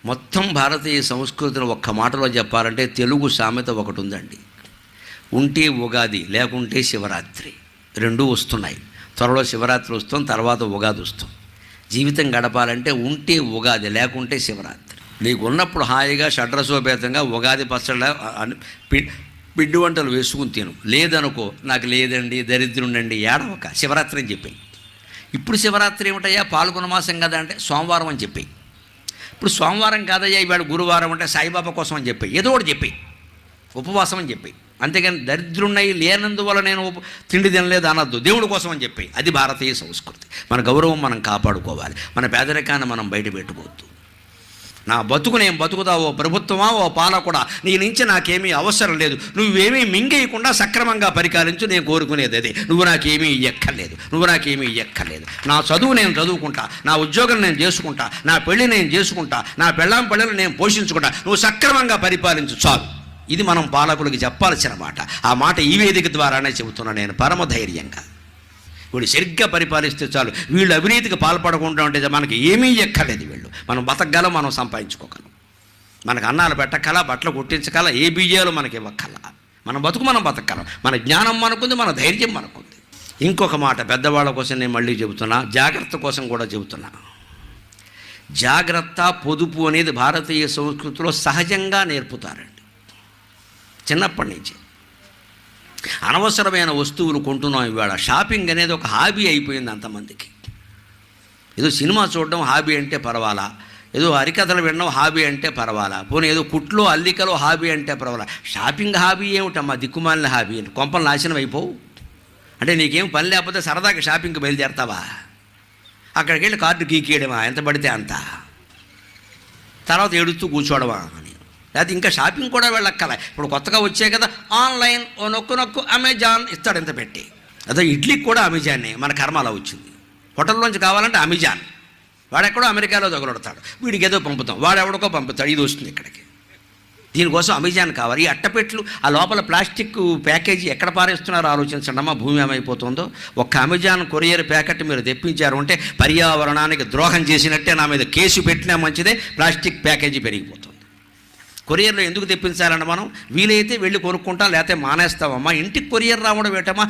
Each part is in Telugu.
మొత్తం భారతీయ సంస్కృతిని ఒక్క మాటలో చెప్పాలంటే తెలుగు సామెత ఒకటి ఉందండి. ఉంటే ఉగాది, లేకుంటే శివరాత్రి. రెండూ వస్తున్నాయి. త్వరలో శివరాత్రి వస్తాం, తర్వాత ఉగాది వస్తాం. జీవితం గడపాలంటే ఉంటే ఉగాది, లేకుంటే శివరాత్రి. నీకు ఉన్నప్పుడు హాయిగా షడ్రసోపేతంగా ఉగాది పచ్చళ్ళ పిండి వంటలు వేసుకుని తిను. లేదనుకో, నాకు లేదండి, దరిద్రుండండి, ఏడవక శివరాత్రి అని చెప్పి. ఇప్పుడు శివరాత్రి ఏమిటయ్యా, పాల్గొన మాసం కదా అంటే సోమవారం అని చెప్పి. ఇప్పుడు సోమవారం కాదయ్యా, ఇవాళ గురువారం అంటే సాయిబాబా కోసం అని చెప్పి, ఏదో ఒకటి చెప్పి, ఉపవాసం అని చెప్పి. అంతేగాని దరిద్రున్నయి లేనందువల్ల నేను తిండి తినలేదు అనొద్దు, దేవుడి కోసం అని చెప్పి. అది భారతీయ సంస్కృతి. మన గౌరవం మనం కాపాడుకోవాలి, మన పేదరికాన్ని మనం బయట పెట్టుకోవద్దు. నా బతుకు నేను బతుకుతా, ఓ ప్రభుత్వమా, ఓ పాలకుడా, నీ నుంచి నాకేమీ అవసరం లేదు, నువ్వేమీ మింగేయకుండా సక్రమంగా పరిపాలించు, నేను కోరుకునేది అదే. నువ్వు నాకేమీ ఇయ్యక్కర్లేదు, నువ్వు నాకేమీ ఇయ్యక్కర్లేదు. నా చదువు నేను చదువుకుంటా, నా ఉద్యోగం నేను చేసుకుంటా, నా పెళ్ళి నేను చేసుకుంటా, నా పెళ్ళాం పిల్లలు నేను పోషించుకుంటా, నువ్వు సక్రమంగా పరిపాలించు చాలు. ఇది మనం పాలకులకి చెప్పాల్సిన మాట. ఆ మాట ఈ వేదిక ద్వారానే చెబుతున్నా నేను పరమధైర్యంగా. వీళ్ళు సరిగ్గా పరిపాలిస్తే చాలు. వీళ్ళు అవినీతికి పాల్పడకుండా ఉంటే మనకి ఏమీ ఎక్కలేదు. వీళ్ళు మనం బతకగలం, మనం సంపాదించుకోగలం, మనకు అన్నాలు పెట్టగల, బట్టలు కుట్టించగల, ఏ బీజాలు మనకి ఇవ్వగల. మన బతుకు మనం బతకగలం, మన జ్ఞానం మనకుంది, మన ధైర్యం మనకుంది. ఇంకొక మాట పెద్దవాళ్ళ కోసం నేను మళ్ళీ చెబుతున్నా, జాగ్రత్త కోసం కూడా చెబుతున్నా. జాగ్రత్త, పొదుపు అనేది భారతీయ సంస్కృతిలో సహజంగా నేర్పుతారండి. చిన్నప్పటి నుంచి అనవసరమైన వస్తువులు కొంటున్నాం. ఇవాళ షాపింగ్ అనేది ఒక హాబీ అయిపోయింది అంతమందికి. ఏదో సినిమా చూడడం హాబీ అంటే పర్వాలా, ఏదో హరికథలు వినడం హాబీ అంటే పర్వాలా, పోనీ ఏదో కుట్లో అల్లికలో హాబీ అంటే పర్వాలా. షాపింగ్ హాబీ ఏమిటమ్మా, దిక్కుమాలిన హాబీ. కొంపలు నాశనం అయిపోవు అంటే నీకేం పని లేకపోతే సరదాగా షాపింగ్కి బయలుదేరతావా? అక్కడికి వెళ్ళి కార్డు గీకేయడమా, ఎంత పడితే అంత, తర్వాత ఏడుస్తూ కూర్చోవడమా అని. లేకపోతే ఇంకా షాపింగ్ కూడా వెళ్ళక్కల. ఇప్పుడు కొత్తగా వచ్చాయి కదా ఆన్లైన్, ఓ నొక్కు అమెజాన్ ఇస్తాడు ఎంత పెట్టి. అదే ఇడ్లీకి కూడా అమెజాన్నే, మన కర్మ అలా వచ్చింది. హోటల్లోంచి కావాలంటే అమెజాన్, వాడెక్కడో అమెరికాలో తగులడతాడు, వీడికి ఏదో పంపుతాం, వాడెవడికో పంపుతాడు, ఇది వస్తుంది ఇక్కడికి. దీనికోసం అమెజాన్ కావాలి. ఈ అట్టపెట్లు, ఆ లోపల ప్లాస్టిక్ ప్యాకేజీ ఎక్కడ పారేస్తున్నారో ఆలోచించండి అమ్మా. భూమి ఏమైపోతుందో. ఒక్క అమెజాన్ కొరియర్ ప్యాకెట్ మీరు తెప్పించారు అంటే పర్యావరణానికి ద్రోహం చేసినట్టే. నా మీద కేసు పెట్టినా మంచిదే, ప్లాస్టిక్ ప్యాకేజీ పెరిగిపోతుంది. కొరియర్లో ఎందుకు తెప్పించాలంటే మనం వీలైతే వెళ్ళి కొనుక్కుంటాం, లేకపోతే మానేస్తామమ్మా. ఇంటికి కొరియర్ రావడం ఏంటమ్మా,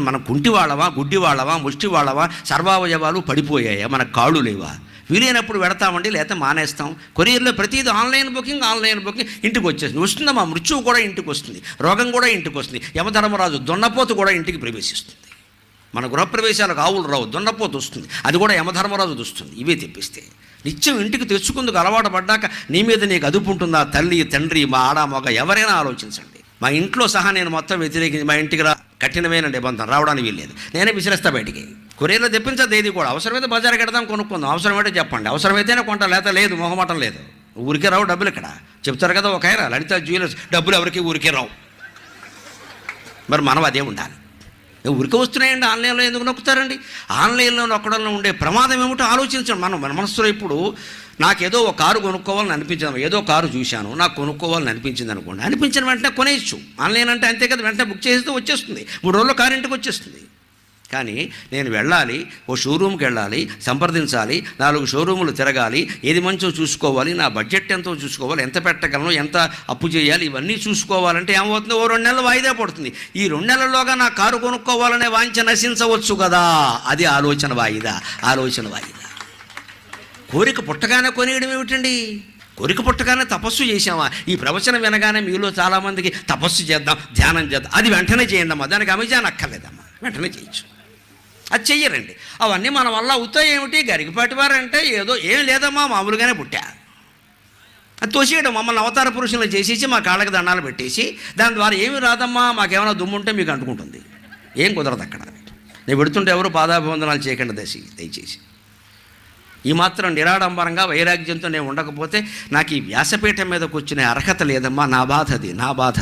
మనం కుంటి వాళ్ళమా, గుడ్డి వాళ్ళమా, ముష్టి వాళ్ళమా, సర్వావయవాలు పడిపోయాయా, మనకు కాళ్ళు లేవా? వీలైనప్పుడు పెడతామండి, లేకపోతే మానేస్తాం. కొరియర్లో ప్రతిదీ ఆన్లైన్ బుకింగ్ ఇంటికి వచ్చేస్తుంది. వస్తుందమ్మా, మృత్యువు కూడా ఇంటికి వస్తుంది, రోగం కూడా ఇంటికి వస్తుంది. యమధర్మరాజు దున్నపోతు కూడా ఇంటికి ప్రవేశిస్తుంది. మన గృహప్రవేశాలకు ఆవులు రావు, దున్నపోతు వస్తుంది, అది కూడా యమధర్మరాజు వస్తుంది. ఇవే తెప్పిస్తే నిత్యం ఇంటికి తెచ్చుకుందుకు అలవాటు పడ్డాక నీ మీద నీకు అదుపు ఉంటుందా? తల్లి, తండ్రి, మా ఆడ, మగ ఎవరైనా ఆలోచించండి. మా ఇంట్లో సహా నేను మొత్తం వ్యతిరేకించి, మా ఇంటికి కఠినమైన నిబంధన, రావడానికి వీల్లేదు, నేనే విసిరేస్తా బయటికి. కొరియర్లో తెప్పించదు ఏది కూడా. అవసరమైతే బజార్కి వెడదాం, కొనుక్కుందాం, అవసరమైతే చెప్పండి, అవసరమైతేనే కొంటా, లేకపోతే లేదు, మొహమాటం లేదు. ఊరికే రావు డబ్బులు. ఇక్కడ చెప్తారు కదా ఒక ఆయన, లలిత జ్యువెలర్స్, డబ్బులు ఎవరికి ఊరికే రావు. మరి మనం అదే ఉండాలి. ఊరికే వస్తున్నాయండి, ఆన్లైన్లో ఎందుకు నొక్కుతారండి? ఆన్లైన్లో నొక్కడంలో ఉండే ప్రమాదం ఏమిటో ఆలోచించండి. మన మనసులో ఇప్పుడు నాకేదో ఒక కారు కొనుక్కోవాలని అనిపించింది, ఏదో కారు చూశాను, నాకు కొనుక్కోవాలని అనిపించింది అనుకోండి, అనిపించిన వెంటనే కొనేయచ్చు. ఆన్లైన్ అంటే అంతే కదా, వెంటనే బుక్ చేస్తే వచ్చేస్తుంది, 3 రోజుల్లో కారు ఇంటికి వచ్చేస్తుంది. కానీ నేను వెళ్ళాలి, ఓ షోరూమ్కి వెళ్ళాలి, సంప్రదించాలి, 4 షోరూములు తిరగాలి, ఏది మంచో చూసుకోవాలి, నా బడ్జెట్ ఎంతో చూసుకోవాలి, ఎంత పెట్టగలను, ఎంత అప్పు చేయాలి, ఇవన్నీ చూసుకోవాలంటే ఏమవుతుంది, ఓ 2 నెలలు వాయిదా పడుతుంది. ఈ 2 నెలల్లోగా నా కారు కొనుక్కోవాలనే వాంఛ నశించవచ్చు కదా. అది ఆలోచన వాయిదా. కోరిక పుట్టగానే కొనియడం ఏమిటండి? కోరిక పుట్టగానే తపస్సు చేసామా? ఈ ప్రవచనం వినగానే మీలో చాలామందికి తపస్సు చేద్దాం, ధ్యానం చేద్దాం, అది వెంటనే చేయండి అమ్మా, దానికి అమెజాన్ అక్కర్లేదమ్మా, వెంటనే చేయొచ్చు. అది చెయ్యరండి. అవన్నీ మన వల్ల అవుతాయి ఏమిటి? గరికపాటి వారంటే ఏదో ఏం లేదమ్మా, మామూలుగానే పుట్టా, అది తోసేయడం. మమ్మల్ని అవతార పురుషులను చేసేసి మా కాళ్ళకి దండాలు పెట్టేసి, దాని ద్వారా ఏమి రాదమ్మా, మాకేమైనా దుమ్ము ఉంటే మీకు అంటుకుంటుంది. ఏం కుదరదు అక్కడ. నేను పెడుతుంటే ఎవరు పాదాభివందనాలు చేయకండి దయచేసి. ఈ మాత్రం నిరాడంబరంగా వైరాగ్యంతో నేను ఉండకపోతే నాకు ఈ వ్యాసపీఠం మీదకి వచ్చిన అర్హత లేదమ్మా. నా బాధ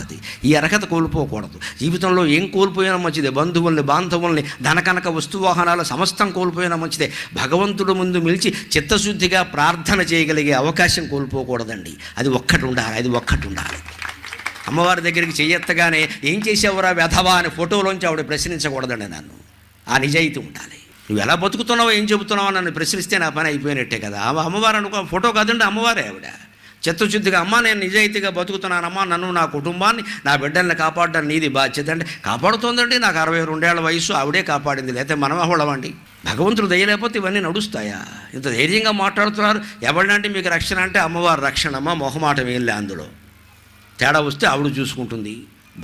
అది. ఈ అర్హత కోల్పోకూడదు. జీవితంలో ఏం కోల్పోయినా మంచిదే, బంధువుల్ని, బాంధవుల్ని, ధనకనక వస్తువాహనాలు సమస్తం కోల్పోయినా మంచిదే. భగవంతుడు ముందు నిలిచి చిత్తశుద్ధిగా ప్రార్థన చేయగలిగే అవకాశం కోల్పోకూడదండి. అది ఒక్కటి ఉండాలి. అమ్మవారి దగ్గరికి చెయ్యెత్తగానే ఏం చేసేవరా వెధవా అని ఫోటోలోంచి ఆవిడ ప్రశ్నించకూడదండి నన్ను. ఆ నిజాయితీ ఉండాలి. నువ్వు ఎలా బతుకుతున్నావో ఏం చెబుతున్నావో నన్ను ప్రశ్నిస్తే నా పని అయిపోయినట్టే కదా. అమ్మవారు అనుకో, ఫోటో కాదండి అమ్మవారే ఆవిడ. చిత్తశుద్ధిగా అమ్మ నేను నిజాయితీగా బతుకుతున్నానమ్మా, నన్ను నా కుటుంబాన్ని నా బిడ్డల్ని కాపాడడం నీది బాధ్యత అంటే కాపాడుతోందండి. నాకు 62 ఏళ్ల వయసు, ఆవిడే కాపాడింది, లేకపోతే మనం ఎవడమండి. భగవంతుడు దయలేకపోతే ఇవన్నీ నడుస్తాయా? ఇంత ధైర్యంగా మాట్లాడుతున్నారు. ఎవరినంటే మీకు రక్షణ అంటే అమ్మవారు రక్షణమ్మ, మొహమాటం ఏం లే. అందులో తేడా వస్తే ఆవిడ చూసుకుంటుంది.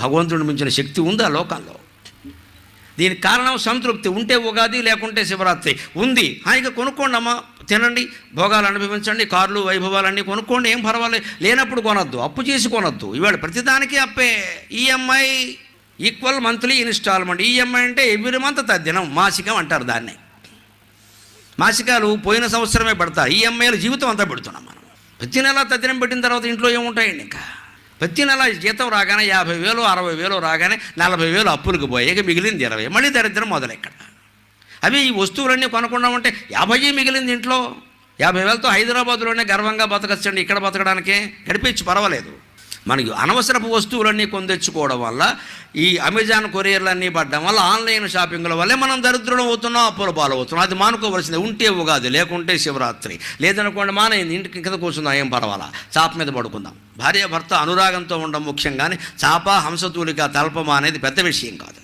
భగవంతుడిని మించిన శక్తి ఉంది ఆ లోకంలో. దీనికి కారణం సంతృప్తి. ఉంటే ఉగాది, లేకుంటే శివరాత్రి. ఉంది హాయిగా కొనుక్కోండి అమ్మ, తినండి, భోగాలు అనుభవించండి, కార్లు వైభవాలన్నీ కొనుక్కోండి, ఏం పర్వాలేదు. లేనప్పుడు కొనొద్దు, అప్పు చేసి కొనొద్దు. ఇవాళ ప్రతిదానికి అప్పే. EMI equal monthly instalment. EMI అంటే ఎవ్రీ మంత్ తద్దినం, మాసికం అంటారు దాన్ని. మాసికాలు పోయిన సంవత్సరమే పడతాయి, ఈఎంఐలు జీవితం అంతా పెడుతున్నాం మనం. ప్రతి నెల తద్దినం పెట్టిన తర్వాత ఇంట్లో ఏముంటాయండి? ఇంకా ప్రతి నెల జీతం రాగానే 50,000 60,000 రాగానే 40,000 అప్పులకు పోయాక మిగిలింది 20. మళ్ళీ దరిద్రం మొదలు. ఎక్కడ అవి ఈ వస్తువులన్నీ కొనకుండా ఉంటే 50 మిగిలింది ఇంట్లో. 50,000తో హైదరాబాద్లోనే గర్వంగా బతకచ్చండి. ఇక్కడ బతకడానికే గడిపించి పర్వాలేదు. మనకి అనవసరపు వస్తువులన్నీ కొందెచ్చుకోవడం వల్ల, ఈ అమెజాన్ కొరియర్లన్నీ పడ్డం వల్ల, ఆన్లైన్ షాపింగ్ల వల్లే మనం దరిద్రం అవుతున్నాం, అప్పుల పాలవుతున్నాం. అది మానుకోవలసింది. ఉంటే ఉగాది, లేకుంటే శివరాత్రి. లేదనుకోండి మానేది, ఇంటికి కింద కూర్చుందాం, ఏం పర్వాలా, చాప మీద పడుకుందాం. భార్యాభర్త అనురాగంతో ఉండడం ముఖ్యం, కానీ చాప హంసతూలిక తల్పమా అనేది పెద్ద విషయం కాదు.